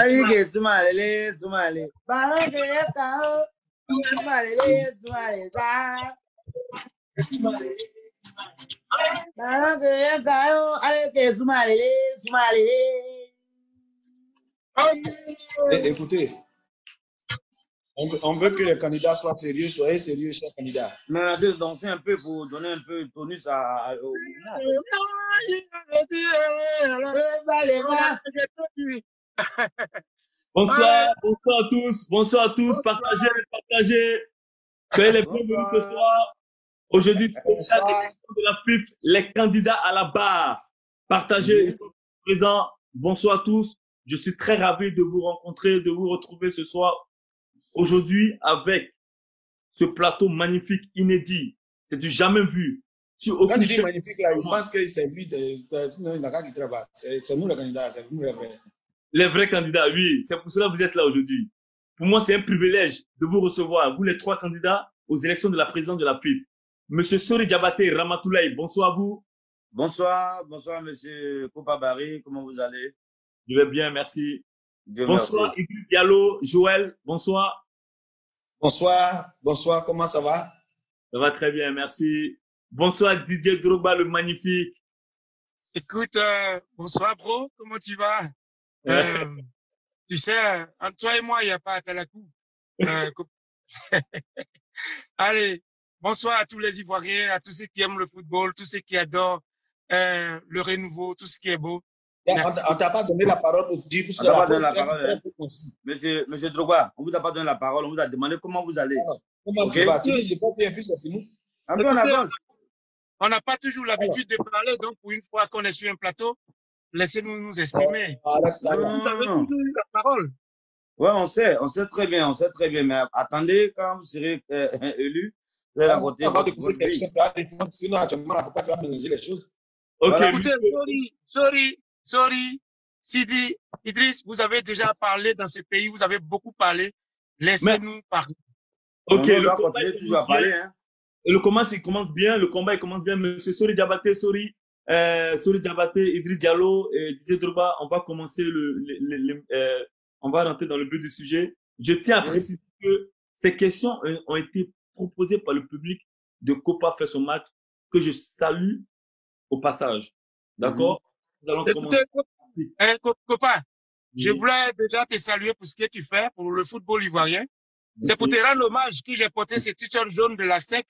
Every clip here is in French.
Aí que Sumale. Barão que é carro. Sumale, tá? Barão que é carro. Aí que Sumale. Écoutez, on veut que les candidats soient sérieux, soyez sérieux, chers candidats. Mais on a dû danser un peu pour donner un peu de tonus au mouvement. Bonsoir à tous, partagez. Soyez les bienvenus ce soir. Aujourd'hui, spécial de la FIF, les candidats à la barre. Partagez, ils sont présents. Bonsoir à tous. Je suis très ravi de vous rencontrer, de vous retrouver ce soir. Aujourd'hui, avec ce plateau magnifique, inédit. C'est du jamais vu. Quand il dit magnifique, là, il pense que c'est lui, c'est nous les candidats, c'est nous les vrais. Les vrais candidats, oui. C'est pour cela que vous êtes là aujourd'hui. Pour moi, c'est un privilège de vous recevoir, vous les trois candidats aux élections de la présidence de la FIF. Monsieur Sori Diabaté Ramatoulaye, bonsoir à vous. Bonsoir, monsieur Kopa Barry, comment vous allez? Je vais bien, merci. Bonsoir, Idriss Diallo, Joël, bonsoir. Bonsoir, comment ça va? Ça va très bien, merci. Bonsoir Didier Drogba, le magnifique. Écoute, bonsoir bro, comment tu vas? Tu sais, entre toi et moi, il n'y a pas à Talakou. Allez, bonsoir à tous les Ivoiriens, à tous ceux qui aiment le football, tous ceux qui adorent le renouveau, tout ce qui est beau. On t'a pas donné la parole pour dire tout ça. Monsieur Drogba, on vous a pas donné la parole, on vous a demandé comment vous allez. Comment tu vas? Tu dis, j'ai pas bien, puis c'est fini. Un peu en avance. On n'a pas toujours l'habitude de parler, donc pour une fois qu'on est sur un plateau, laissez-nous nous exprimer. Vous avez toujours eu la parole. Oui, on sait très bien, mais attendez, quand vous serez élu, vous allez la voter. Sinon, actuellement, il ne faut pas faire mélanger les choses. Ok. Voilà. Écoutez, sorry, Sidi, Idriss, vous avez déjà parlé dans ce pays, vous avez beaucoup parlé. Laissez-nous parler. Ok, on doit continuer toujours à parler, hein. Le combat commence bien, Monsieur Sori Diabaté, Idriss Diallo et Didier Drogba, on va commencer on va rentrer dans le but du sujet. Je tiens à préciser que ces questions ont été proposées par le public de Copa fait son match, que je salue au passage. D'accord? Nous allons commencer. Copa, je voulais déjà te saluer pour ce que tu fais pour le football ivoirien. C'est pour te rendre hommage que j'ai porté ce t-shirt jaune de la SEC.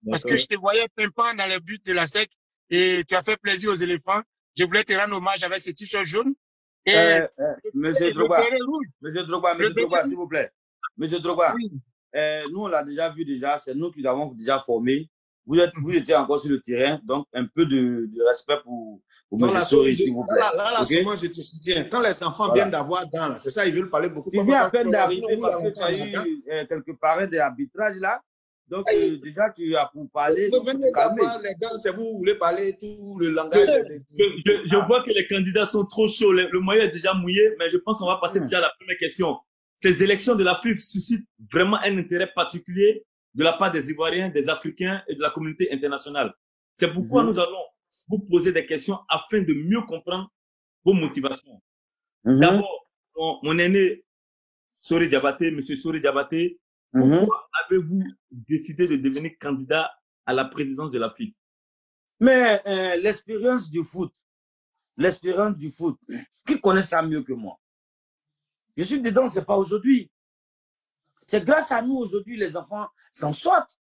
Parce que je te voyais pimpant dans les buts de la SEC et tu as fait plaisir aux éléphants. Je voulais te rendre hommage avec ce t-shirt jaune. Monsieur Drogba, s'il vous plaît. Monsieur Drogba, oui. Nous, on l'a déjà vu c'est nous qui l'avons déjà formé. Vous étiez encore sur le terrain, donc un peu de respect pour monsieur Sori, s'il vous plaît. Là, moi, je te soutiens. Quand les enfants viennent d'avoir dans, c'est ça, ils veulent parler beaucoup. Il vient à peine d'arriver parce que tu as eu quelques parrains d'arbitrage là. Donc, déjà, tu as pour parler. Vous venez d'avoir les dents, c'est vous voulez parler tout le langage. Je vois que les candidats sont trop chauds. Le moyen est déjà mouillé, mais je pense qu'on va passer déjà à la première question. Ces élections de la FIF suscitent vraiment un intérêt particulier de la part des Ivoiriens, des Africains et de la communauté internationale. C'est pourquoi nous allons vous poser des questions afin de mieux comprendre vos motivations. D'abord, mon aîné Sori Diabaté, monsieur Sori Diabaté, pourquoi avez-vous décidé de devenir candidat à la présidence de la FIF? Mais l'expérience du foot, qui connaît ça mieux que moi? Je suis dedans, c'est pas aujourd'hui. C'est grâce à nous aujourd'hui, les enfants s'en sortent.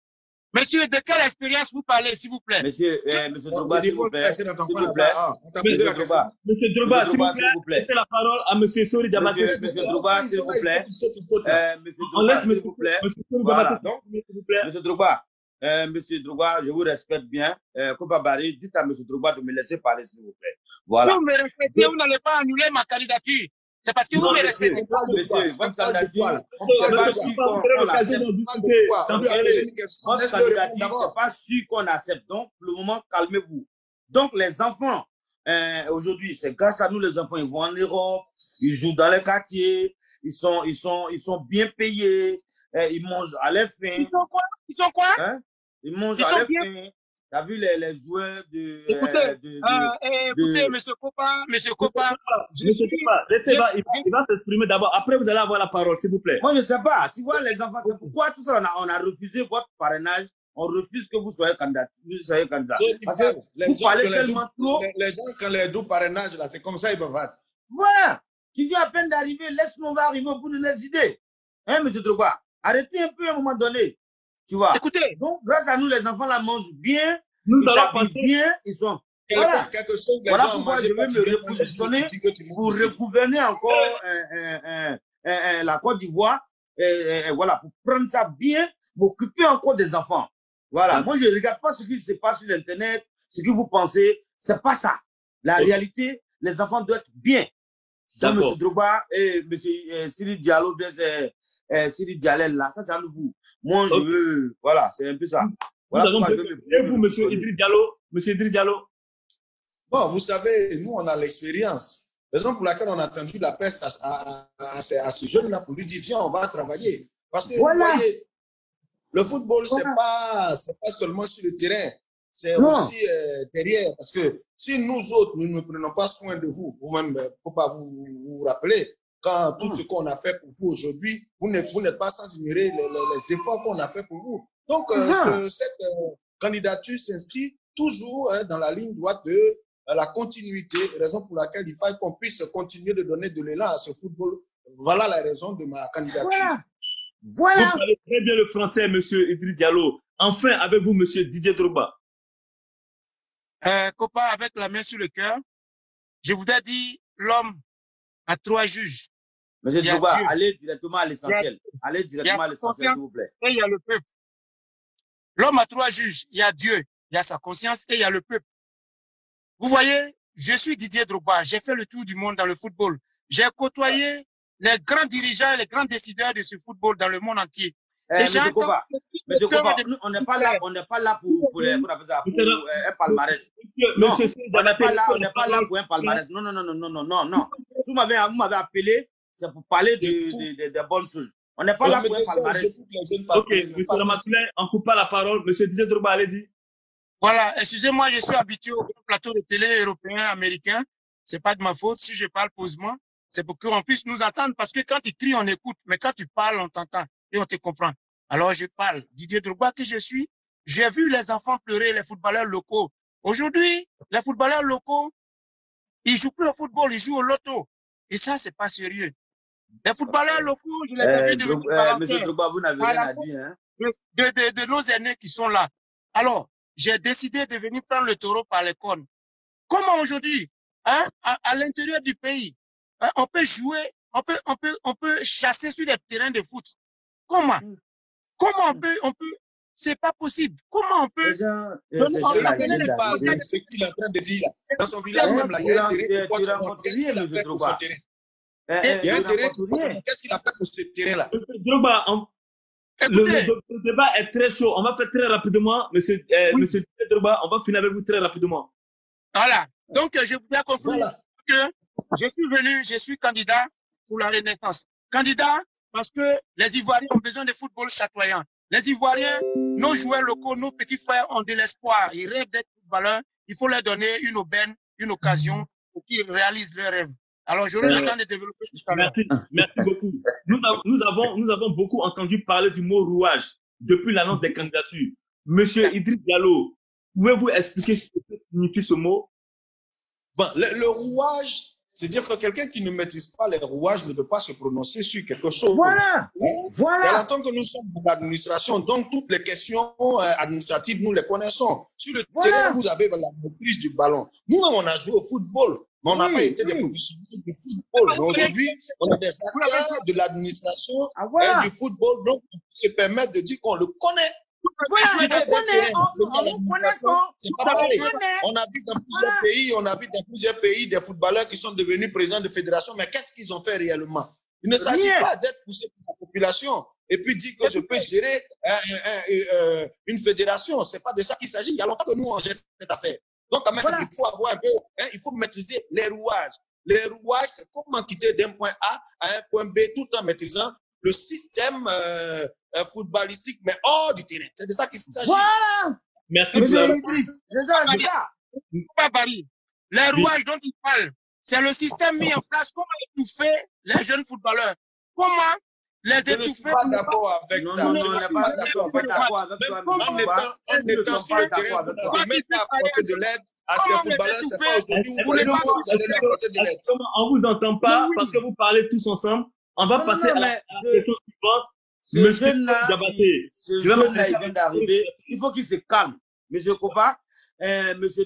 Monsieur, de quelle expérience vous parlez, s'il vous plaît? Monsieur Drogba, s'il vous plaît. S'il vous plaît. Monsieur Drogba, s'il vous plaît. Laissez la parole à monsieur Sori Diabaté. Monsieur Drogba, s'il vous plaît. Monsieur Drogba, monsieur Drogba, je vous respecte bien. Kopa Barry, dites à monsieur Drogba de me laisser parler, s'il vous plaît. Voilà. Si vous me respectez, vous n'allez pas annuler ma candidature. C'est parce que vous me respectez. Monsieur, votre candidature, c'est pas sûr qu'on accepte. Donc, pour le moment, calmez-vous. Donc, les enfants, aujourd'hui, c'est grâce à nous, les enfants, ils vont en Europe, ils jouent dans les quartiers, ils sont bien payés, ils mangent à leur faim. Ils sont quoi? Hein? Ils mangent à leur faim. T'as vu les joueurs de... Écoutez, monsieur Kopa, Monsieur Kopa, laissez, il va s'exprimer d'abord. Après, vous allez avoir la parole, s'il vous plaît. Moi, je sais pas. Tu vois, les enfants, c'est pourquoi tout ça, on a refusé votre parrainage. On refuse que vous soyez candidat. Parce que vous parlez tellement trop. Les gens, quand les deux parrainages, là, c'est comme ça, ils peuvent être. Voilà. Tu viens à peine d'arriver, laisse-nous, on va arriver au bout de nos idées. Hein, monsieur Drogba? Arrêtez un peu à un moment donné. Tu vois. Écoutez. Donc, grâce à nous, les enfants là mangent bien. Nous allons passer bien. Ils sont. Voilà. Voilà pourquoi je vais me repositionner pour regouverner encore la Côte d'Ivoire. Voilà, pour prendre ça bien, m'occuper encore des enfants. Voilà. Moi, je ne regarde pas ce qui se passe sur l'Internet, ce que vous pensez. C'est pas ça. La réalité, les enfants doivent être bien. Donc, M. Drogba et M. Siri Diallo, bien Siri Dialel là, ça c'est à vous. Moi, je veux. Voilà, c'est un peu ça. Voilà et vous, M. Idriss Diallo, M. Idriss Diallo? Bon, vous savez, nous, on a l'expérience. Raison pour laquelle on a tendu la peste à ce jeune-là pour lui dire, viens, on va travailler. Parce que, voilà. Vous voyez, le football, c'est pas seulement sur le terrain, c'est aussi derrière. Parce que si nous autres, nous ne prenons pas soin de vous, vous-même, faut pas vous rappeler, quand tout ce qu'on a fait pour vous aujourd'hui, vous n'êtes pas sans ignorer les efforts qu'on a fait pour vous. Donc, cette candidature s'inscrit toujours dans la ligne droite de la continuité, raison pour laquelle il faut qu'on puisse continuer de donner de l'élan à ce football. Voilà la raison de ma candidature. Voilà. Vous parlez très bien le français, monsieur Idriss Diallo. Enfin, avec vous, monsieur Didier Drogba. Copain, avec la main sur le cœur, je voudrais dire l'homme a 3 juges. Monsieur Drogba, allez directement à l'essentiel. Allez directement à l'essentiel, s'il vous plaît. Et il y a le peuple. L'homme a 3 juges. Il y a Dieu, il y a sa conscience et il y a le peuple. Vous voyez, je suis Didier Drogba. J'ai fait le tour du monde dans le football. J'ai côtoyé les grands dirigeants et les grands décideurs de ce football dans le monde entier. Monsieur Kopa, on n'est pas là pour un palmarès. Non, on n'est pas là pour un palmarès. Non. Vous m'avez appelé, c'est pour parler de bonnes choses. On n'est pas là pour un palmarès. Ok, monsieur Ramatoulaye, on ne coupe pas la parole. Monsieur Didier Drogba, allez-y. Voilà, excusez-moi, je suis habitué au plateau de télé européen, américain. C'est pas de ma faute. Si je parle posément, c'est pour qu'on puisse nous entendre. Parce que quand tu cries, on écoute. Mais quand tu parles, on t'entend et on te comprend. Alors, je parle. Didier Drogba que je suis, j'ai vu les enfants pleurer, les footballeurs locaux. Aujourd'hui, les footballeurs locaux, ils jouent plus au football, ils jouent au loto. Et ça, c'est pas sérieux. Les footballeurs locaux, je les ai vus devenir Monsieur Drogba, vous n'avez rien à dire, hein? De nos aînés qui sont là. Alors, j'ai décidé de venir prendre le taureau par les cornes. Comment aujourd'hui, hein, à l'intérieur du pays, hein, on peut jouer, on peut chasser sur les terrains de foot. Comment on peut, c'est pas possible. Comment on peut, ce qu'il est en train de dire là, dans son village même là, il y a un terrain qui porte qu'est-ce qu'il a fait pour ce terrain? Il y a un terrain qui porte, qu'est-ce qu'il a fait pour ce terrain là? Drogba, le débat est très chaud. On va faire très rapidement, monsieur Drogba, on va finir avec vous très rapidement. Voilà. Donc, je voudrais conclure que je suis candidat pour la Renaissance. Candidat parce que les Ivoiriens ont besoin de football chatoyant. Les Ivoiriens, nos joueurs locaux, nos petits frères ont de l'espoir. Ils rêvent d'être footballeurs. Il faut leur donner une aubaine, une occasion pour qu'ils réalisent leurs rêves. Alors, j'aurai le temps de développer tout à l'heure. Merci beaucoup. Nous avons beaucoup entendu parler du mot rouage depuis l'annonce des candidatures. Monsieur Idriss Diallo, pouvez-vous expliquer ce que signifie ce mot? Bon, le rouage, c'est dire que quelqu'un qui ne maîtrise pas les rouages ne peut pas se prononcer sur quelque chose. Voilà. Et en tant que nous sommes dans l'administration, donc toutes les questions administratives, nous les connaissons. Sur le terrain, vous avez la maîtrise du ballon. Nous-mêmes, on a joué au football, mais on n'a pas été des professionnels du football. Mais aujourd'hui, on est des acteurs de l'administration et du football, donc on peut se permettre de dire qu'on le connaît. Voilà, c'est pas pareil. On a vu dans plusieurs pays des footballeurs qui sont devenus présidents de fédération, mais qu'est-ce qu'ils ont fait réellement? Il ne s'agit pas d'être poussé par la population et puis dire que je peux gérer une fédération. C'est pas de ça qu'il s'agit. Il y a longtemps que nous on gère cette affaire. Donc quand même, il faut avoir un peu, il faut maîtriser les rouages. Les rouages, c'est comment quitter d'un point A à un point B tout en maîtrisant le système footballistique, mais hors du terrain. C'est de ça qu'il s'agit. Voilà. Merci. C'est ça. Pas Paris. Les rouages dont il parle, c'est le système mis en place. Comment étouffer les jeunes footballeurs? Comment les étouffer? Je ne suis pas d'accord avec ça. Non, je ne suis pas d'accord avec ça. En étant sur le terrain, vous n'avez même pas apporté de l'aide à ces footballeurs. C'est pas aujourd'hui où vous allez leur apporter de l'aide. On vous entend pas parce que vous parlez tous ensemble. On va passer à la question suivante. Ce jeune-là, il vient d'arriver. Il faut qu'il se calme. Monsieur Kopa, monsieur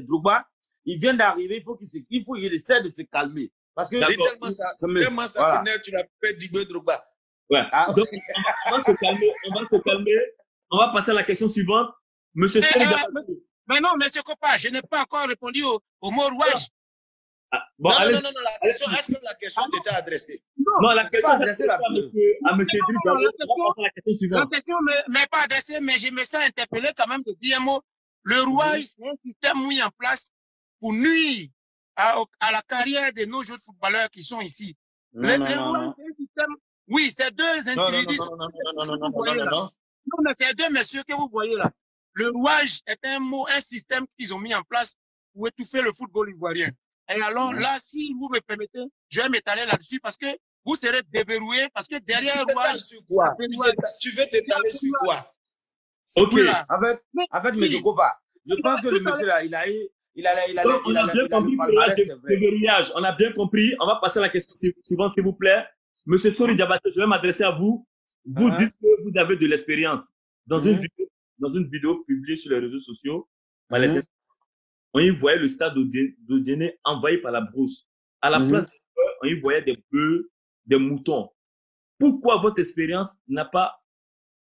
Drogba, il vient d'arriver. Il faut qu'il essaie de se calmer. Parce que tellement ça t'énerve, tu l'appelles Didier Drogba. Ouais. Donc, on va se calmer. On va passer à la question suivante. Monsieur mais non, monsieur Kopa, je n'ai pas encore répondu au mot rouage. Bon, non, la question, est-ce que la question t'était adressée? Non, la question est adressée à monsieur Drogba. La question n'est pas adressée, mais je me sens interpellé quand même de dire un mot. Le rouage, c'est un système mis en place pour nuire à la carrière de nos jeunes footballeurs qui sont ici. Le rouage, c'est un système. Oui, c'est deux individus. Non, mais c'est deux messieurs que vous voyez là. Le rouage est un système qu'ils ont mis en place pour étouffer le football ivoirien. Et alors là, si vous me permettez, je vais m'étaler là-dessus parce que vous serez déverrouillé parce que derrière le rouage. Tu veux t'étaler sur quoi? Ok. En fait, monsieur Kopa, je pense que le monsieur là, on a bien compris le déverrouillage. On a bien compris. On va passer à la question suivante, s'il vous plaît. Monsieur Sori Diabaté, je vais m'adresser à vous. Vous dites que vous avez de l'expérience. Dans une vidéo publiée sur les réseaux sociaux, on y voyait le stade d'Odiéné envahi par la brousse. À la place des joueurs, on y voyait des bœufs, des moutons. Pourquoi votre expérience n'a pas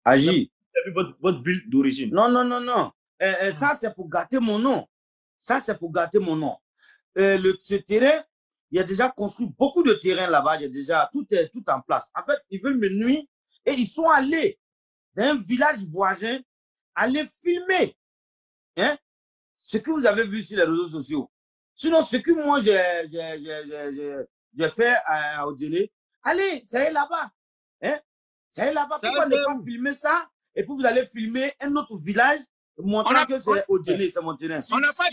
agi? Votre ville d'origine? Non. Ça, c'est pour gâter mon nom. Ce terrain, il y a déjà construit beaucoup de terrains là-bas. Tout est en place. En fait, ils veulent me nuire et ils sont allés dans un village voisin, aller filmer. Ce que vous avez vu sur les réseaux sociaux. Sinon, ce que moi, j'ai fait à Odiéné, allez, ça y est là-bas. Ça y est là-bas. Pourquoi ne pas filmer ça? Et puis, vous allez filmer un autre village, montrant que c'est Odiéné, c'est mon terrain. On n'a pas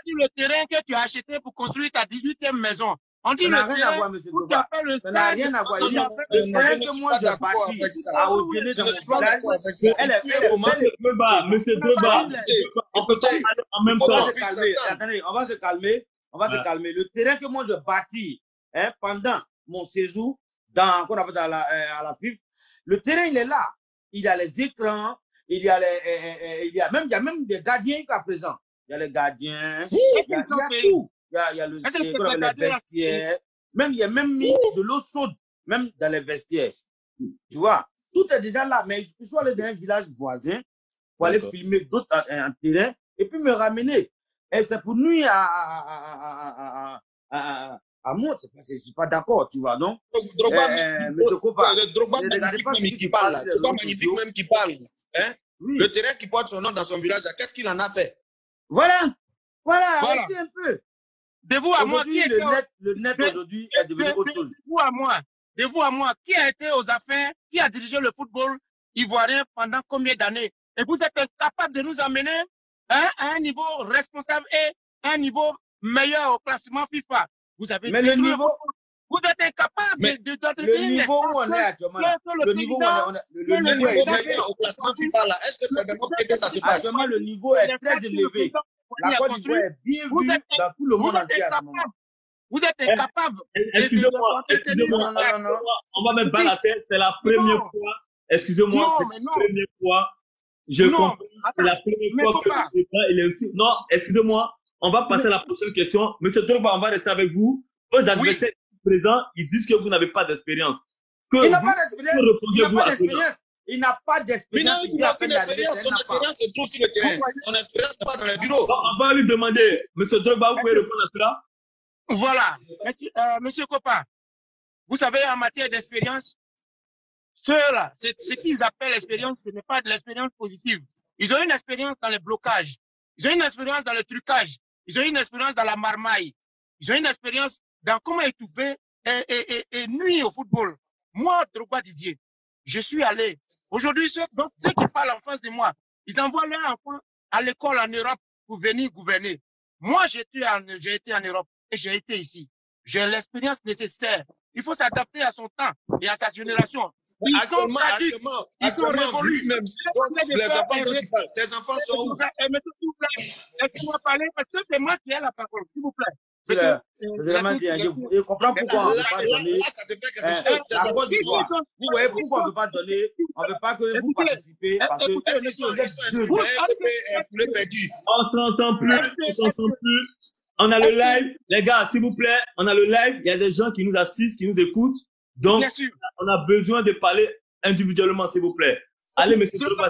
dit le terrain que tu as acheté pour construire ta 18e maison. On dit ça n'a rien à voir, monsieur Drogba. Ça n'a rien à voir. Le terrain que moi, j'ai bâti à Odiéné dans mon village, monsieur Drogba, on va se calmer. Le terrain que moi, je bâtis pendant mon séjour dans, qu'on appelle à la FIF, le terrain, il est là. Il y a les écrans, il y a même des gardiens à présent. Il y a les gardiens, il y a tout. Il y a les vestiaires. Il y a même mis de l'eau chaude, même dans les vestiaires. Tu vois, tout est déjà là. Mais je suis allé dans un village voisin pour aller filmer d'autres en terrain et puis me ramener. Et c'est pour nuire à moi. Je ne suis pas d'accord, tu vois, non? Drogba, magnifique même qui parle. Drogba magnifique même qui parle. Le terrain qui porte son nom dans son village, qu'est-ce qu'il en a fait? Voilà. Arrêtez un peu. De vous à moi, le net aujourd'hui est devenu autre chose. De vous à moi, qui a été aux affaires, qui a dirigé le football ivoirien pendant combien d'années? Et vous êtes incapable de nous amener à un niveau responsable et un niveau meilleur au classement FIFA. Vous avez mais le niveau, vous êtes incapable le niveau où on est actuellement, le niveau où on est, le niveau meilleur au classement FIFA là. Est-ce que c'est vraiment que ça se passe? Actuellement, le niveau est très élevé. La Côte d'Ivoire est bien vue dans tout le monde entier à ce moment. Vous êtes incapable. Excusez-moi. On va mettre pas la tête. C'est la première fois. Excusez-moi, c'est la première fois. Je comprends. C'est la première fois que le débat, il est aussi. Non, excusez-moi. On va passer à la prochaine question. Monsieur Drogba, on va rester avec vous. Vos adversaires présents, ils disent que vous n'avez pas d'expérience. Il n'a pas d'expérience. Il n'a pas d'expérience. Il n'a aucune expérience. Son expérience se trouve sur le terrain. Son expérience n'est pas dans les bureaux. On va lui demander, Monsieur Drogba, vous pouvez répondre à cela? Voilà. Monsieur Kopa, vous savez, en matière d'expérience, ceux-là, ce qu'ils appellent l'expérience, ce n'est pas de l'expérience positive. Ils ont une expérience dans les blocages. Ils ont une expérience dans le trucage. Ils ont une expérience dans la marmaille. Ils ont une expérience dans comment étouffer et nuire au football. Moi, Drogba Didier, je suis allé. Aujourd'hui, ceux qui parlent en face de moi, ils envoient leurs enfants à l'école en Europe pour venir gouverner. Moi, j'ai été en Europe et j'ai été ici. J'ai l'expérience nécessaire. Il faut s'adapter à son temps et à sa génération. Actuellement, lui-même, les enfants dont tu parles, tes enfants sont où? Laissez-moi parler parce que c'est moi qui ai la parole, s'il vous plaît. Je comprends pourquoi on ne peut pas donner. La Côte d'Ivoire. Vous voyez pourquoi on ne peut pas donner. On ne veut pas que vous participez parce que on s'entend plus. On a le live. Les gars, s'il vous plaît, on a le live. Il y a des gens qui nous assistent, qui nous écoutent. Donc, on a besoin de parler individuellement, s'il vous plaît. Allez, monsieur Drogba.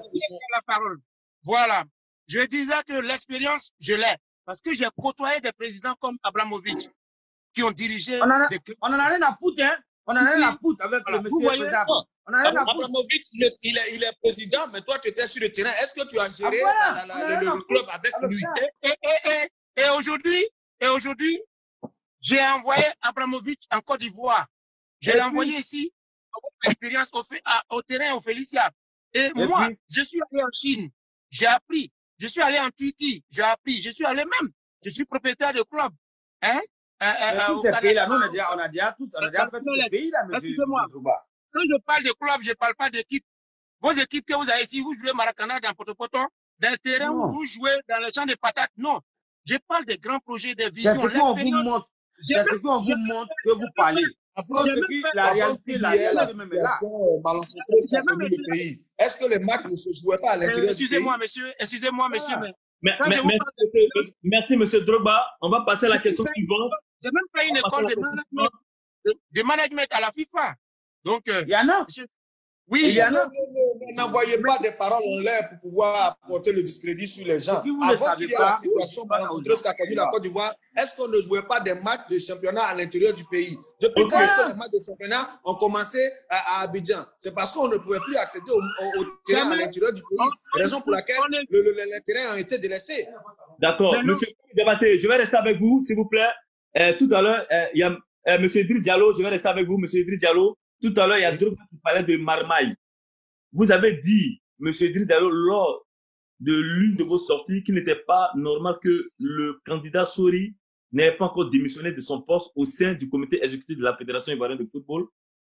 La parole. Voilà. Je disais que l'expérience, je l'ai. Parce que j'ai côtoyé des présidents comme Abramovich qui ont dirigé des clubs. On en a rien à foutre, hein. On en a rien à foutre avec le monsieur président. Abramovich, il est président, mais toi, tu étais sur le terrain. Est-ce que tu as géré le club avec lui? Et aujourd'hui, j'ai envoyé Abramovich en Côte d'Ivoire. Je l'ai envoyé ici, l'expérience au terrain, au Félicia. Et moi, je suis allé en Chine, j'ai appris. Je suis allé en Turquie, j'ai appris. Je suis allé même. Je suis propriétaire de club. Hein? Tous ces pays-là, nous, on a déjà fait tous ces pays-là, monsieur Drogba. Quand je parle de club, je ne parle pas d'équipe. Vos équipes que vous avez ici, vous jouez Maracana dans Potopoto, dans le terrain où vous jouez dans le champ de patates. Non. Je parle des grands projets, des visions. C'est ce qu'on vous montre. C'est ce qu'on vous montre que vous parlez. La réalité, la situation le pays. Est-ce que les matchs ne se jouaient pas à l'intérieur du pays? Excusez-moi, monsieur. Merci, monsieur Drogba. On va passer à la question suivante. J'ai même fait une école de management à la FIFA. Donc, il y en a. Oui, il y en a. N'envoyez pas des paroles en l'air pour pouvoir apporter le discrédit sur les gens. Avant qu'il y ait la situation malencontreuse qu'a connue la Côte d'Ivoire, est-ce qu'on ne jouait pas des matchs de championnat à l'intérieur du pays? Depuis quand est-ce que les matchs de championnat ont commencé à Abidjan? C'est parce qu'on ne pouvait plus accéder au terrain à l'intérieur du pays. Raison pour laquelle les terrains ont été délaissés. D'accord. Monsieur Diabaté, je vais rester avec vous, s'il vous plaît. Tout à l'heure, il y a monsieur Idriss Diallo. Je vais rester avec vous, monsieur Idriss Diallo. Tout à l'heure, il y a Drogba qui parlait de marmaille. Vous avez dit, monsieur Idriss Diallo, lors de l'une de vos sorties, qu'il n'était pas normal que le candidat Sori n'ait pas encore démissionné de son poste au sein du comité exécutif de la Fédération ivoirienne de football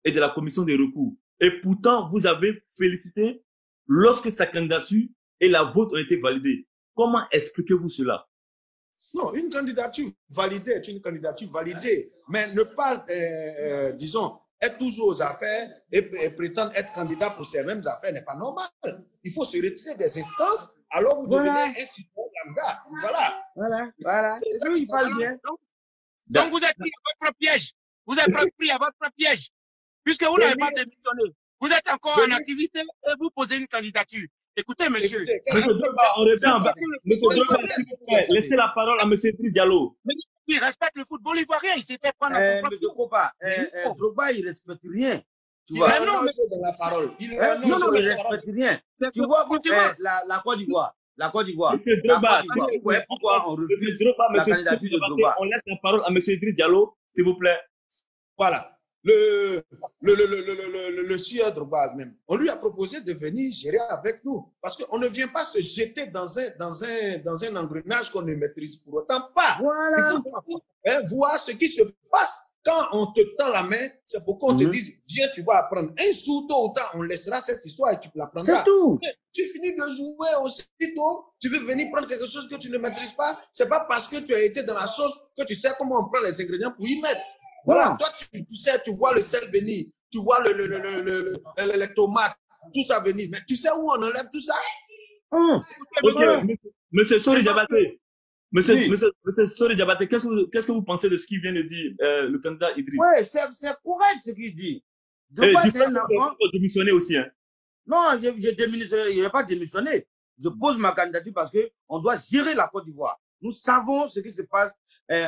et de la commission des recours. Et pourtant, vous avez félicité lorsque sa candidature et la vôtre ont été validées. Comment expliquez-vous cela? Non, une candidature validée est une candidature validée, mais ne pas, disons, être toujours aux affaires et prétendre être candidat pour ces mêmes affaires n'est pas normal. Il faut se retirer des instances, alors vous devenez un citoyen lambda. Voilà. C'est ça qu'il parle bien. Donc vous êtes pris à votre piège. Vous êtes pris à votre piège. Puisque vous n'avez pas démissionné. Vous êtes encore en activité et vous posez une candidature. Écoutez, monsieur. Monsieur Drogba, laissez la parole à monsieur Idriss Diallo. Il respecte le football ivoirien. Il s'est fait prendre à son monsieur Kopa, Drogba, il ne respecte rien. Tu vois, il dans la parole. Il ne respecte rien. Tu vois, la Côte d'Ivoire. Monsieur Drogba, pourquoi on refuse la candidature de Drogba? On laisse la parole à monsieur Idriss Diallo, s'il vous plaît. Voilà. Le sieur Drogba même, on lui a proposé de venir gérer avec nous parce qu'on ne vient pas se jeter dans un engrenage qu'on ne maîtrise pour autant pas. Voilà. Il faut voir ce qui se passe. Quand on te tend la main, c'est pour qu'on te dise, viens, tu vas apprendre. Un jour, tôt ou tard, on laissera cette histoire et tu l'apprendras. C'est tout. Mais tu finis de jouer aussitôt, tu veux venir prendre quelque chose que tu ne maîtrises pas. C'est pas parce que tu as été dans la sauce que tu sais comment on prend les ingrédients pour y mettre. Voilà, toi, tu sais, tu vois le sel venir, tu vois les tomates, tout ça venir. Mais tu sais où on enlève tout ça? Monsieur Sori Diabaté, monsieur Sori Diabaté, qu'est-ce que vous pensez de ce qu'il vient de dire, le candidat Idriss? Oui, c'est correct ce qu'il dit. Drogba, c'est un enfant. Il faut démissionner aussi, hein. Non, je n'ai pas démissionné. Je pose ma candidature parce qu'on doit gérer la Côte d'Ivoire. Nous savons ce qui se passe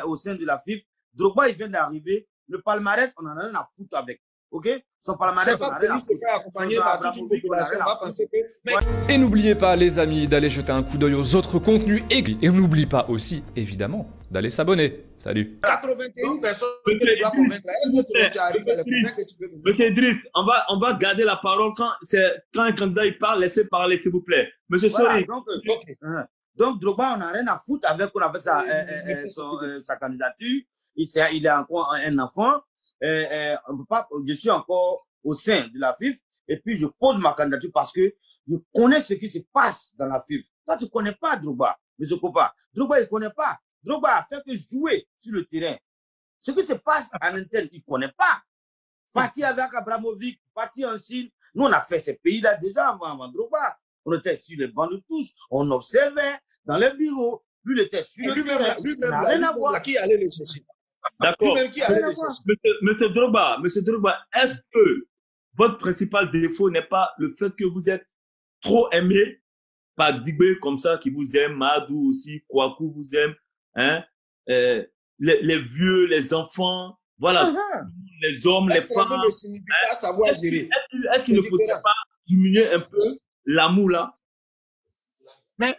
au sein de la FIFA. Drogba, il vient d'arriver. Le palmarès, on en a rien à foutre avec. OK? Son palmarès, on en a rien à foutre. Et n'oubliez pas, les amis, d'aller jeter un coup d'œil aux autres contenus. Et n'oublie pas aussi, évidemment, d'aller s'abonner. Salut. 81 personnes que tu dois convaincre. Est-ce que tu arrives à les convaincre que tu veux venir? Monsieur Idriss, on va garder la parole quand un candidat il parle, laissez parler, s'il vous plaît. Monsieur Sori. Donc, Drogba, on n'a rien à foutre avec qu'on appelle sa candidature. Il est encore un enfant. On peut pas, je suis encore au sein de la FIFA. Et puis, je pose ma candidature parce que je connais ce qui se passe dans la FIFA. Toi, tu ne connais pas Drogba, monsieur Kopa. Drogba, il ne connaît pas. Drogba a fait que jouer sur le terrain. Ce qui se passe en interne, il ne connaît pas. Parti avec Abramovic, parti en Chine. Nous, on a fait ces pays-là déjà avant Drogba. On était sur les bancs de touche, on observait dans les bureaux. Lui, il était sur le terrain. Lui-même, qui allait le chercher? D'accord. Monsieur Drogba, est-ce que votre principal défaut n'est pas le fait que vous êtes trop aimé par Digbe comme ça, qui vous aime, Madou aussi, Kouakou vous aime, hein, les vieux, les enfants, voilà, les hommes, les femmes. Est-ce qu'il ne faudrait pas diminuer un peu l'amour là? Mais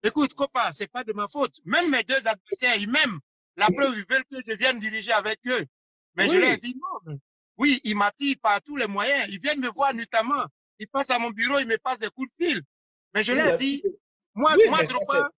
écoute, copain, c'est pas de ma faute. Même mes deux adversaires, ils m'aiment. La preuve, ils veulent que je vienne diriger avec eux. Mais je leur ai dit non. Oui, ils m'attirent par tous les moyens. Ils viennent me voir notamment. Ils passent à mon bureau, ils me passent des coups de fil. Mais je leur ai dit, moi, Drogba,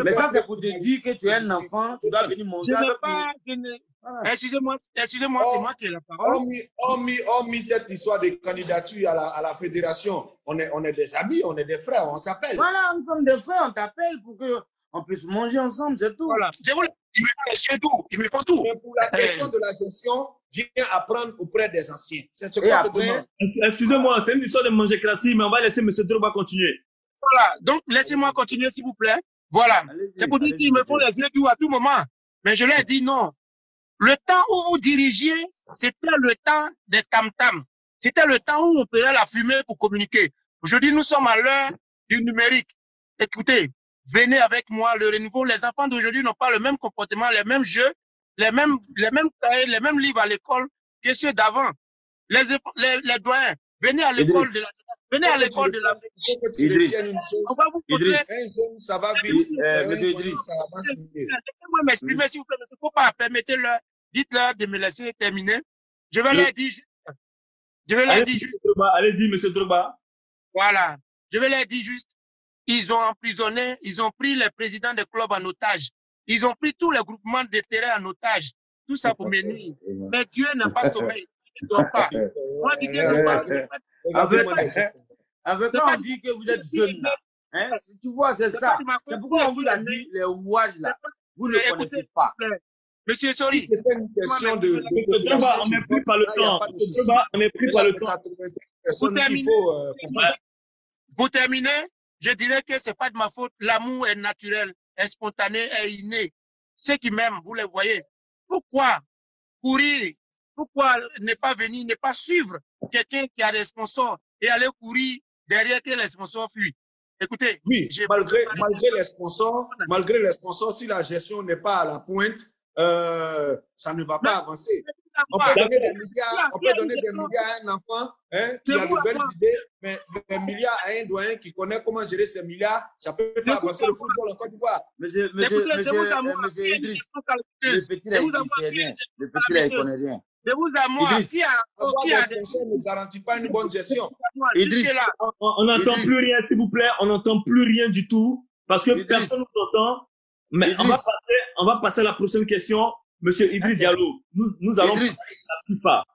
mais ça, c'est pour te dire que tu es un enfant, tu dois venir manger avec nous. Excusez-moi, c'est moi qui ai la parole. Hormis cette histoire de candidature à la fédération, on est des amis, on est des frères, on s'appelle. Voilà, nous sommes des frères, on t'appelle pour qu'on puisse manger ensemble, c'est tout. Voilà. Il me faut tout. Mais pour la question de la gestion, viens apprendre auprès des anciens. C'est ce qu'on te demande. Excusez-moi, c'est une histoire de manger classique, mais on va laisser M. Drogba continuer. Voilà, donc laissez-moi continuer, s'il vous plaît. Voilà, c'est pour dire qu'ils me font les yeux doux à tout moment. Mais je leur ai dit non. Le temps où vous dirigiez, c'était le temps des tam-tams. C'était le temps où on payait la fumée pour communiquer. Aujourd'hui, nous sommes à l'heure du numérique. Écoutez, venez avec moi, le renouveau. Les enfants d'aujourd'hui n'ont pas le même comportement, les mêmes jeux, les mêmes cahiers, les mêmes livres à l'école que ceux d'avant. Les doyens, venez à l'école de la Venez à l'école de la Idriss. On va vous poser. Ça va vite. Monsieur Idriss. Laissez-moi m'exprimer, s'il vous plaît, monsieur. Faut pas, permettez-leur, dites-leur de me laisser terminer. Je vais leur dire juste. Allez-y, monsieur Drogba. Voilà. Je vais leur dire juste. Ils ont emprisonné, ils ont pris les présidents des clubs en otage. Ils ont pris tous les groupements de terrain en otage. Tout ça pour me nuire. Mais Dieu n'a pas sommeil. Il ne dort pas. Moi, je dis avec ça, on dit que vous êtes jeune là. Hein? Tu vois, c'est ça. C'est pourquoi on vous a dit les rouages là. Vous ne connaissez pas. Monsieur Sori, c'était une question de on est pris par le temps. On est pris par le temps. Pour terminer, je dirais que c'est pas de ma faute. L'amour est naturel, est spontané, est inné. Ceux qui m'aiment, vous les voyez. Pourquoi courir? Pourquoi ne pas venir, ne pas suivre quelqu'un qui a des sponsors et aller courir derrière que les sponsors fuient? Écoutez. Oui, malgré les sponsors, si la gestion n'est pas à la pointe, ça ne va pas avancer. On peut donner des milliards à un enfant qui a de belles idées, mais des milliards à un doyen qui connaît comment gérer ces milliards, ça peut faire avancer le football en Côte d'Ivoire. Monsieur Idriss, le petit là, il ne sait rien. Le petit là, il ne connaît rien. De vous à moi, qui a des sponsors ne garantit pas une bonne gestion. Idriss, on n'entend plus rien, s'il vous plaît. On n'entend plus rien du tout parce que personne ne nous entend. Mais on va passer à la prochaine question. Monsieur Idriss Diallo, nous allons passer à la FIFA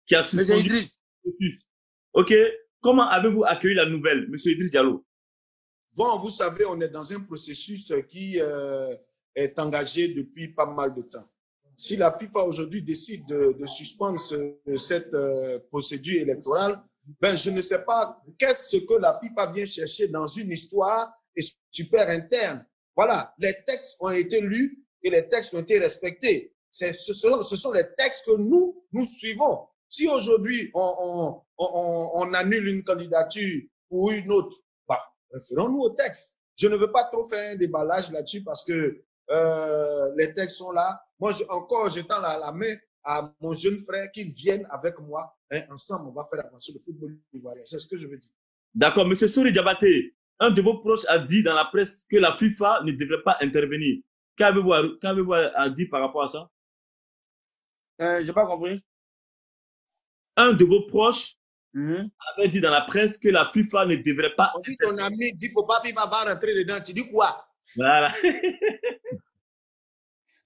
qui a suspendu le processus. OK. Comment avez-vous accueilli la nouvelle, monsieur Idriss Diallo? Bon, vous savez, on est dans un processus qui est engagé depuis pas mal de temps. Si la FIFA aujourd'hui décide de suspendre cette procédure électorale, ben je ne sais pas qu'est-ce que la FIFA vient chercher dans une histoire super interne. Voilà, les textes ont été lus et les textes ont été respectés. Ce sont les textes que nous suivons. Si aujourd'hui, on annule une candidature ou une autre, bah, référons-nous au texte. Je ne veux pas trop faire un déballage là-dessus parce que les textes sont là. Moi, je tends la main à mon jeune frère qu'il vienne avec moi. Hein, ensemble, on va faire avancer le football ivoirien. C'est ce que je veux dire. D'accord. Monsieur Souri Diabaté, un de vos proches a dit dans la presse que la FIFA ne devrait pas intervenir. Qu'avez-vous à dire par rapport à ça? J'ai pas compris. Un de vos proches avait dit dans la presse que la FIFA ne devrait pas... On dit ton ami dit faut pas FIFA va rentrer dedans. Tu dis quoi? Voilà.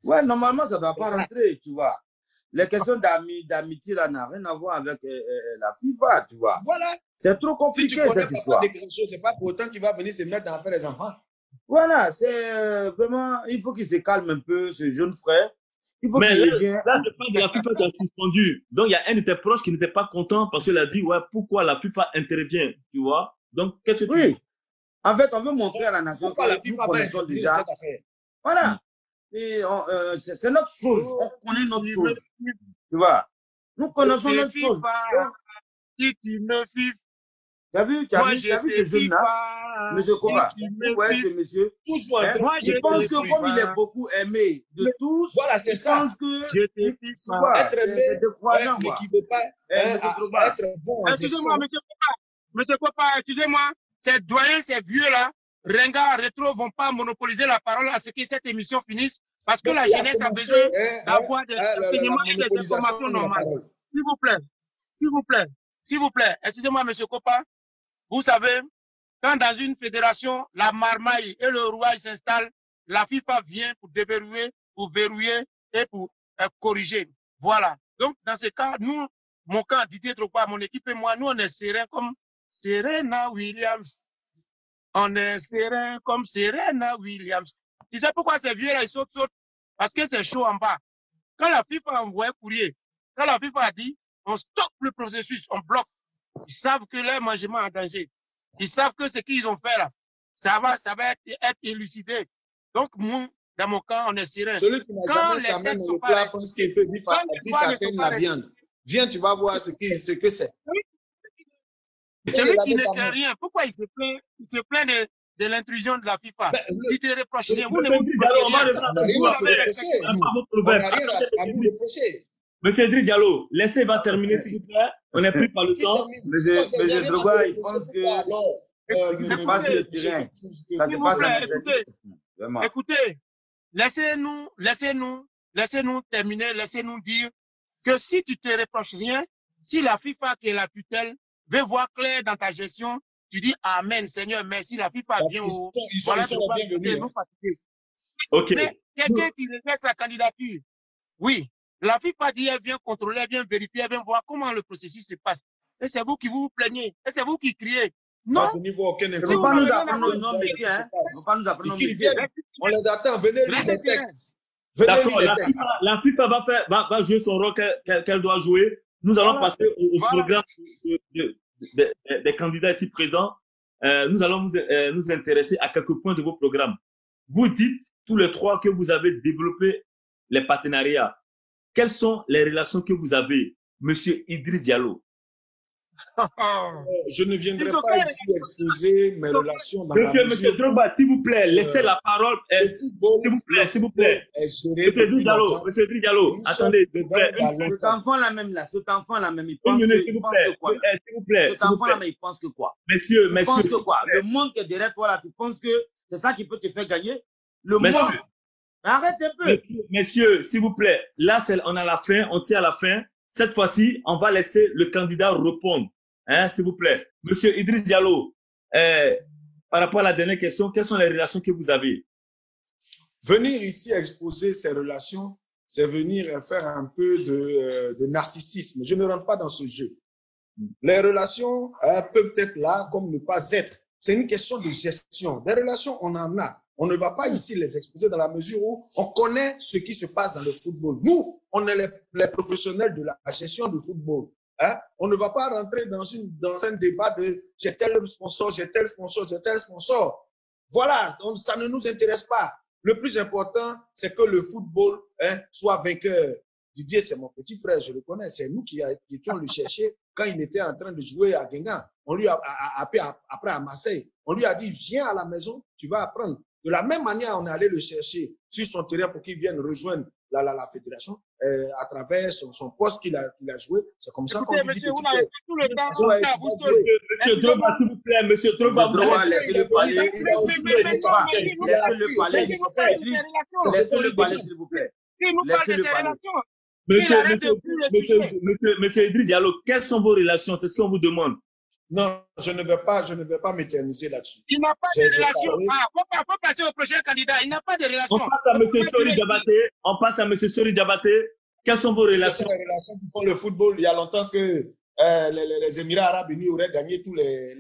Ouais, normalement, ça ne doit pas rentrer, tu vois. Les questions d'amitié, là, n'ont rien à voir avec la FIFA, tu vois. Voilà. C'est trop compliqué, si tu cette histoire. C'est pas pour autant qu'il va venir se mettre dans l'affaire des enfants. Voilà, c'est vraiment, il faut qu'il se calme un peu, ce jeune frère. Il faut mais qu'il là, je parle de la FIFA qui a suspendu. Donc, il y a un de tes proches qui n'était pas content parce qu'il a dit, ouais, pourquoi la FIFA intervient, tu vois. Donc, qu'est-ce que tu dis? En fait, on veut montrer à la nation que la FIFA va intervenir déjà cette affaire. Voilà. Et c'est notre chose. On connaît notre chose. Tu vois. Nous connaissons notre chose. Si tu me fifes. Tu as vu ce jeune-là, monsieur Koba? Vous voyez ce monsieur? Je pense que comme il est beaucoup aimé de tous, voilà, c'est ça. Je te fife pas. Être aimé qui ne veut pas être bon. Excusez-moi, monsieur Koba, excusez-moi. Ces doyens, ces vieux-là, ringard, rétro, vont pas monopoliser la parole à ce que cette émission finisse. Parce que la jeunesse a besoin d'avoir des enseignements et des informations normales. S'il vous plaît, s'il vous plaît, s'il vous plaît, excusez-moi, monsieur Kopa, vous savez, quand dans une fédération, la marmaille et le rouage s'installent, la FIFA vient pour déverrouiller, pour verrouiller et pour corriger. Voilà. Donc, dans ce cas, nous, mon camp, Didier Drogba, mon équipe et moi, nous, on est sereins comme Serena Williams. On est serein comme Serena Williams. Tu sais pourquoi ces vieux-là, ils sautent? Parce que c'est chaud en bas. Quand la FIFA a envoyé courrier, quand la FIFA a dit, on stoppe le processus, on bloque, ils savent que leur mangement est en danger. Ils savent que ce qu'ils ont fait là, ça va être élucidé. Donc, nous, dans mon camp, on est serein. Celui qui n'a jamais sa main dans le plat pense qu'il peut vite atteindre la viande. Viens, tu vas voir ce que c'est. Celui qui ne fait rien, pourquoi il se plaint de l'intrusion de la FIFA? Il te reproche rien. Vous ne vous reprochez. Monsieur Idriss Diallo, laissez va terminer s'il vous plaît. On n'est plus par le temps. Monsieur Drogba, il pense que ce qui se passe sur le terrain, ça se passe en écoutez, laissez-nous terminer, laissez-nous dire que si tu te reproches rien, si la FIFA qui est la tutelle veut voir clair dans ta gestion, tu dis Amen, Seigneur, merci, la FIFA vient au... Voilà pourquoi nous fatigués. Mais quelqu'un qui rejette sa candidature, oui, la FIFA dit, elle vient contrôler, elle vient vérifier, elle vient voir comment le processus se passe. Et c'est vous qui vous plaignez, et c'est vous qui criez. Non, ne faut pas nous apprendre nos métiers, hein. Ne faut pas nous apprendre nos métiers. On les attend, venez lire les textes. D'accord, la FIFA va jouer son rôle qu'elle doit jouer. Nous allons passer au programme des candidats ici présents. Nous allons nous intéresser à quelques points de vos programmes. Vous dites tous les trois que vous avez développé les partenariats. Quelles sont les relations que vous avez, Monsieur Idriss Diallo? Je ne viendrai pas ici exposer mes relations dans la mesure. Monsieur Drogba, s'il vous plaît, laissez la parole. S'il vous plaît. Monsieur Idriss Diallo, attendez. Cet enfant-là même, il pense que quoi? S'il vous plaît. Cet enfant-là, il pense que quoi? Monsieur. pense que quoi? Le monde qui est derrière toi, là, tu penses que c'est ça qui peut te faire gagner? Le monde. Arrête un peu. Messieurs, s'il vous plaît. Là, on a la fin, on tient à la fin. Cette fois-ci, on va laisser le candidat répondre. Hein, s'il vous plaît. Monsieur Idriss Diallo, par rapport à la dernière question, quelles sont les relations que vous avez? Venir ici exposer ces relations, c'est venir faire un peu de narcissisme. Je ne rentre pas dans ce jeu. Les relations peuvent être là comme ne pas être. C'est une question de gestion. Des relations, on en a. On ne va pas ici les exposer dans la mesure où on connaît ce qui se passe dans le football. Nous, on est les professionnels de la gestion du football. Hein? On ne va pas rentrer dans un débat de j'ai tel sponsor, j'ai tel sponsor, j'ai tel sponsor. Voilà, ça ne nous intéresse pas. Le plus important, c'est que le football soit vainqueur. Didier, c'est mon petit frère, je le connais. C'est nous qui étions le chercher quand il était en train de jouer à Guingamp. On lui a appelé après à Marseille. On lui a dit, viens à la maison, tu vas apprendre. De la même manière, on est allé le chercher sur son terrain pour qu'il vienne rejoindre la fédération à travers son poste qu'il a joué. C'est comme ça qu'on lui dit, petit frère. Monsieur Drogba, s'il vous plaît, monsieur Drogba, vous allez laissez-le parler. Laissez-le parler, s'il vous plaît. Monsieur Idriss Diallo, quelles sont vos relations? C'est ce qu'on vous demande. Non, je ne vais pas m'éterniser là-dessus. Il n'a pas de relation. Faut passer au prochain candidat. Il n'a pas de relation. On passe à monsieur Sori Diabaté. Quelles sont vos relations? Ce sont les relations qui font le football. Il y a longtemps que les Émirats Arabes Unis auraient gagné tous les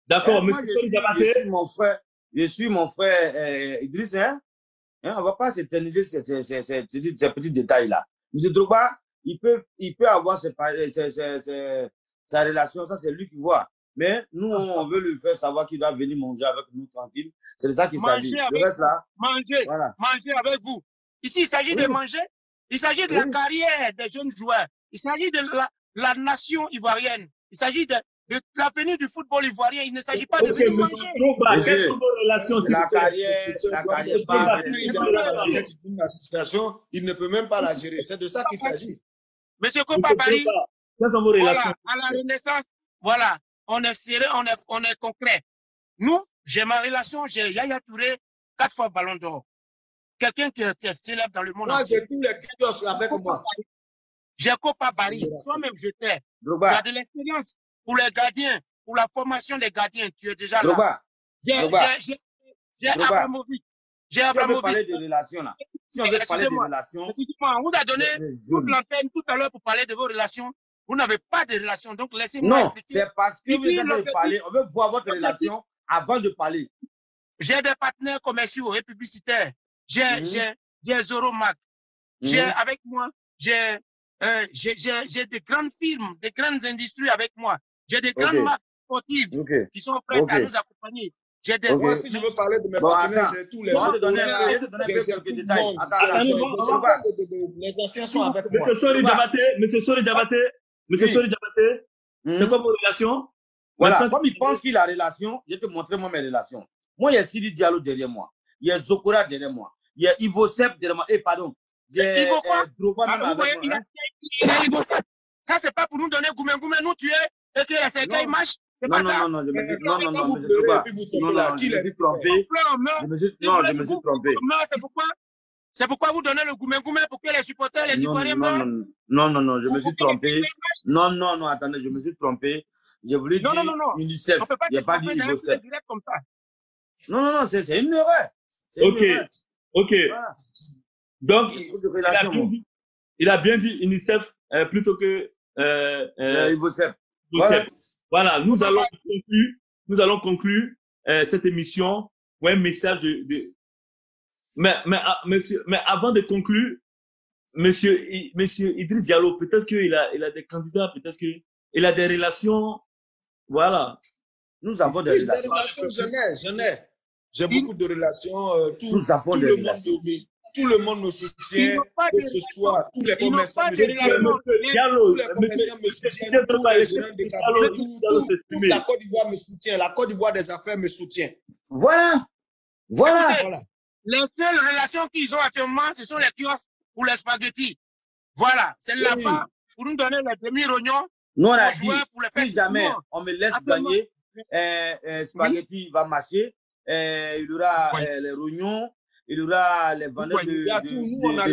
D'accord, monsieur Sori Diabaté. Je suis mon frère Idriss, hein? On ne va pas s'éterniser ces petits détails-là. Monsieur Drogba, il peut avoir sa relation, ça c'est lui qui voit. Mais nous, on veut lui faire savoir qu'il doit venir manger avec nous tranquille. C'est de ça qu'il s'agit. Le reste là. Manger avec vous. Ici, il s'agit de manger. Il s'agit de la carrière des jeunes joueurs. Il s'agit de la nation ivoirienne. Il s'agit de l'avenir du football ivoirien. Il ne s'agit pas de manger. Quelles sont vos relations? La carrière, il ne peut même pas la gérer. C'est de ça qu'il s'agit. Monsieur Kopa Paris, quelles sont vos relations? Voilà, à la Renaissance, voilà, on est sérieux, on est concret. Nous, j'ai ma relation, j'ai Yaya Touré, 4 fois Ballon d'Or. Quelqu'un qui est célèbre dans le monde. Moi, j'ai tous les kiosques avec moi. J'ai Kopa Paris, toi-même je t'ai. Tu as de l'expérience pour les gardiens, pour la formation des gardiens, tu es déjà là. J'ai Abramovic. Si on veut parler de relations là. Si on veut parler de relations. On vous a donné toute l'antenne tout à l'heure pour parler de vos relations. Vous n'avez pas de relations, donc laissez-moi expliquer. Non, c'est parce que vous êtes en train de parler. On veut voir votre relation avant de parler. J'ai des partenaires commerciaux et publicitaires. J'ai Zoromac. J'ai avec moi, j'ai des grandes firmes, des grandes industries avec moi. J'ai des grandes marques sportives qui sont prêtes à nous accompagner. Moi, si je veux parler de mes partenaires, j'ai tous les autres. Les anciens sont avec moi. Monsieur Sori Diabaté, c'est quoi vos relations? Voilà, comme il pense qu'il a relation, je vais te montrer moi mes relations. Moi, il y a Sidi Diallo derrière moi. Il y a Zokora derrière moi. Il y a Ivo Sepp derrière moi. Pardon. J'ai Drogba même avec moi. Il y a Ivo Sepp. Ça, c'est pas pour nous donner Goumé nous tuer et que la cercueil marche. Non, je me suis trompé. C'est pourquoi vous donnez le Goumé pour que les supporters, les Ivoiriens meurent. Non, je me suis trompé. Non, attendez, je me suis trompé. J'ai voulu dire UNICEF. Il n'y a pas dit Ivo Sepp. Non, c'est une erreur. Ok. Donc, il a bien dit UNICEF plutôt que Ivo Sepp. Voilà, nous allons conclure cette émission pour un message mais avant de conclure, monsieur Idriss Diallo, peut-être qu'il a des candidats, peut-être qu'il a des relations, voilà. Nous avons des relations. J'en ai. J'ai beaucoup de relations. Tout le monde me soutient, que ce soit tous les commerçants me soutiennent, tous les gérants de cabinet, toute la Côte d'Ivoire me soutient, la Côte d'Ivoire des affaires me soutient. Voilà. Écoutez, les seules relations qu'ils ont actuellement, ce sont les kiosques ou les spaghettis. Voilà, c'est là-bas pour nous donner les demi-rognons. Nous, on a dit, si jamais on me laisse gagner, spaghetti va marcher, il y aura les rognons. Il y aura les vendeurs de nous, on a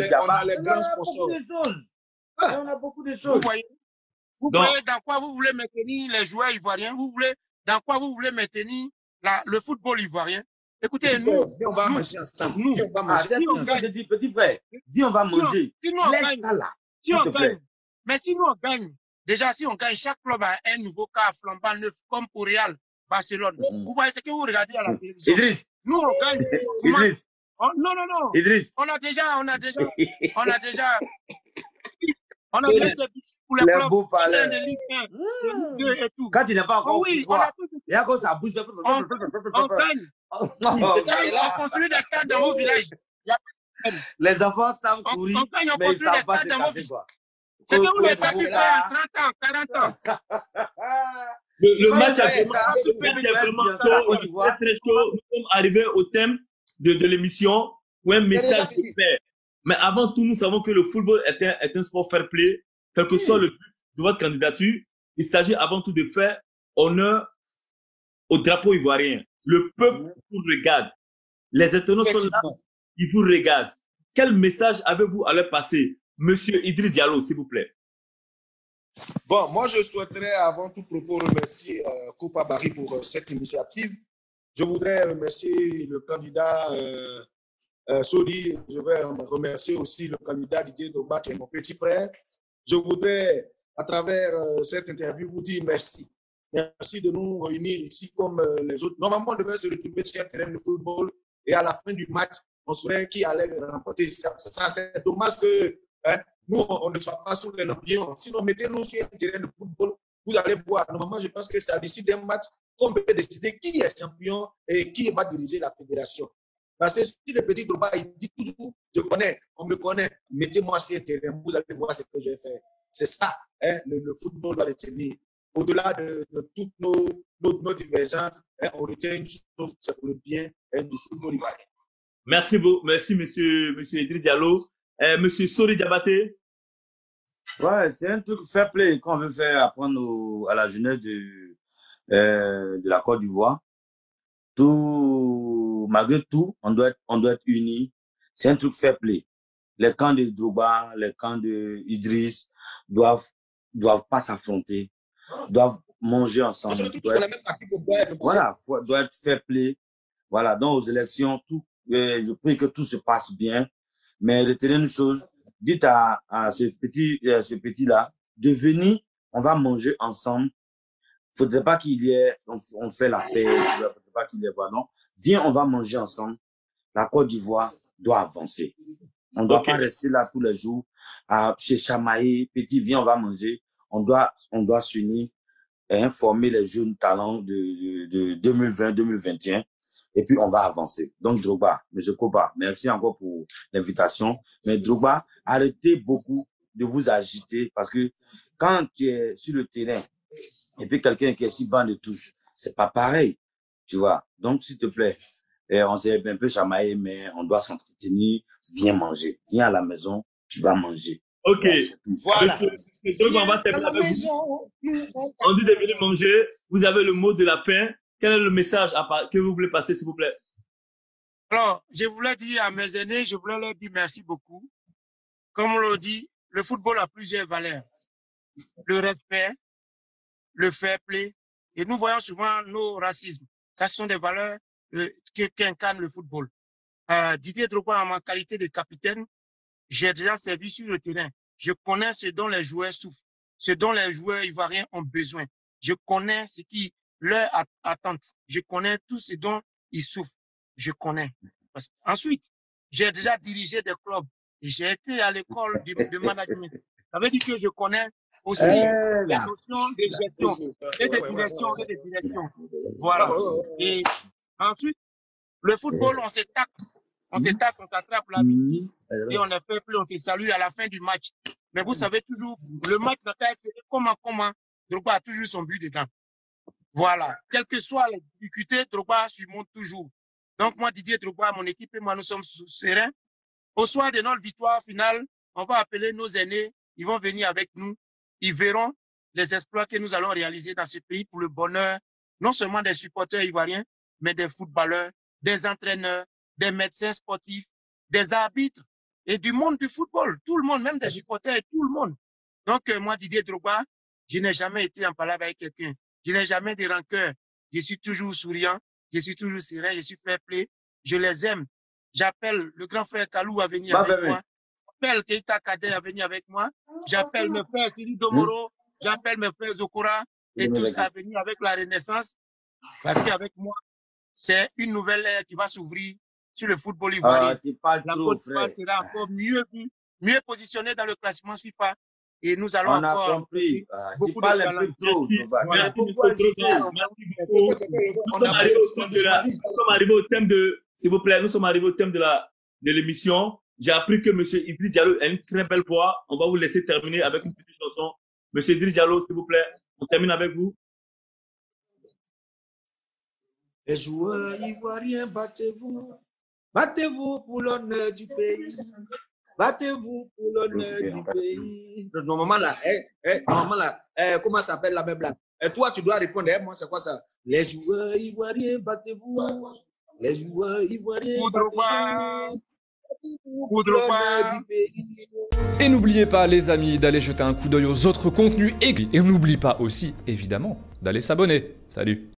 les grands sponsors. On a beaucoup de choses. Vous voyez dans quoi vous voulez maintenir les joueurs ivoiriens? Dans quoi vous voulez maintenir le football ivoirien? Écoutez, on va manger ensemble. Petit frère, dis on va manger. Laisse ça là. Mais si nous on gagne, déjà si on gagne, chaque club a un nouveau cas flambant neuf, comme pour Real, Barcelone. Vous voyez ce que vous regardez à la télévision. Idriss. Nous on gagne. Idriss. Oh, non. Idriss. On a déjà pour les clubs de Ligue 1, Ligue 2 et tout. Quand il n'est pas encore il y a encore ça bouge. On gagne. On construit des stades dans vos villages. Les enfants savent courir, mais ils ne savent pas se casser, quoi. C'est que vous les sacrifiez en 30 ans, 40 ans. Le match a vraiment très chaud. Nous sommes arrivés au thème de l'émission ou un message de paix. Mais avant tout, nous savons que le football est un sport fair play. Quel que soit le but de votre candidature, il s'agit avant tout de faire honneur au drapeau ivoirien. Le peuple vous regarde. Les internautes sont là, ils vous regardent. Quel message avez-vous à leur passer? Monsieur Idriss Diallo, s'il vous plaît. Bon, moi, je souhaiterais avant tout propos remercier Kopa Barry pour cette initiative. Je voudrais remercier le candidat Sodi. Je vais remercier aussi le candidat Didier Drogba, qui est mon petit frère. Je voudrais, à travers cette interview, vous dire merci. Merci de nous réunir ici comme les autres. Normalement, on devait se retrouver sur un terrain de football et à la fin du match, on saurait qui allait remporter. C'est dommage que nous, on ne soit pas sous les lampions. Sinon, mettez-nous sur un terrain de football, vous allez voir. Normalement, je pense que c'est à l'issue d'un match qu'on peut décider qui est champion et qui va diriger la fédération. Parce que si le petit Drogba, il dit toujours, je connais, on me connaît, mettez-moi sur un terrain, vous allez voir ce que je vais faire. C'est ça, le football doit retenir. Au-delà de toutes nos divergences, on retient une chose, c'est pour le bien du football ivoirien. Merci beaucoup, merci monsieur Idriss Diallo. Monsieur Sori Diabaté. Ouais, c'est un truc fair play qu'on veut faire apprendre à la jeunesse de la Côte d'Ivoire. Malgré tout, on doit être unis. C'est un truc fair play. Les camps de Drogba, les camps de Idriss doivent pas s'affronter, doivent manger ensemble. Doit être fair play. Voilà, donc aux élections, je prie que tout se passe bien. Mais retenez une chose, dites à ce petit-là de venir, on va manger ensemble. Faudrait pas qu'il y ait, on fait la paix, faudrait pas qu'il y ait, non. Viens, on va manger ensemble. La Côte d'Ivoire doit avancer. On ne doit pas rester là tous les jours à se chamailler. Petit, viens, on va manger. On doit s'unir et former les jeunes talents de 2020-2021. Et puis, on va avancer. Donc, Drogba, M. Kopa, merci encore pour l'invitation. Mais Drogba, arrêtez beaucoup de vous agiter parce que quand tu es sur le terrain et puis quelqu'un qui est si bas de touche, c'est pas pareil, tu vois. Donc, s'il te plaît, on s'est un peu chamaillé, mais on doit s'entretenir. Viens manger. Viens à la maison, tu vas manger. Ok. Voilà. On dit de venir manger. Vous avez le mot de la fin. Quel est le message que vous voulez passer, s'il vous plaît? Alors, je voulais dire à mes aînés, je voulais leur dire merci beaucoup. Comme on le dit, le football a plusieurs valeurs. Le respect, le fair play. Et nous voyons souvent nos racismes. Ça, ce sont des valeurs qu'incarne le football. Didier Drogba, en ma qualité de capitaine, j'ai déjà servi sur le terrain. Je connais ce dont les joueurs souffrent, ce dont les joueurs ivoiriens ont besoin. Je connais ce qui leur attente. Je connais tout ce dont ils souffrent. Je connais. Ensuite, j'ai déjà dirigé des clubs et j'ai été à l'école de management. Ça veut dire que je connais aussi la notion de gestion et de direction. Voilà. Et ensuite, le football, on s'attaque. On s'attaque, on s'attrape la vie et on ne fait plus, on se salue à la fin du match. Mais vous savez toujours, le match n'a pas été comment, Drogba a toujours son but dedans. Voilà. Quelles que soient les difficultés, Drogba surmonte toujours. Donc, moi, Didier Drogba, mon équipe et moi, nous sommes sereins. Au soir de notre victoire finale, on va appeler nos aînés. Ils vont venir avec nous. Ils verront les exploits que nous allons réaliser dans ce pays pour le bonheur, non seulement des supporters ivoiriens, mais des footballeurs, des entraîneurs, des médecins sportifs, des arbitres et du monde du football. Tout le monde, même des supporters et tout le monde. Donc, moi, Didier Drogba, je n'ai jamais été en palabre avec quelqu'un. Je n'ai jamais de rancœur. Je suis toujours souriant. Je suis toujours serein. Je suis fair play. Je les aime. J'appelle le grand frère Kalou à venir avec moi. J'appelle Keita Kader à venir avec moi. J'appelle mes frères Siri Domoro. J'appelle mes frères Zokora et tous à venir avec la Renaissance. Parce qu'avec moi, c'est une nouvelle ère qui va s'ouvrir sur le football ivoirien. La Côte d'Ivoire sera encore mieux positionnée dans le classement FIFA. Et nous allons encore compris. beaucoup de talent. Nous sommes arrivés au thème de, s'il vous plaît, nous sommes arrivés au thème de l'émission. J'ai appris que monsieur Idriss Diallo a une très belle voix. On va vous laisser terminer avec une petite chanson. Monsieur Idriss Diallo, s'il vous plaît, on termine avec vous. Les joueurs ivoiriens, battez-vous. Battez-vous pour l'honneur du pays. Battez-vous pour l'honneur du pays. Normalement là, comment ça s'appelle la même là? Et toi, tu dois répondre, moi, c'est quoi ça? Les joueurs ivoiriens, battez-vous. Les joueurs ivoiriens, battez-vous. Et n'oubliez pas les amis d'aller jeter un coup d'œil aux autres contenus et n'oubliez pas aussi évidemment d'aller s'abonner. Salut!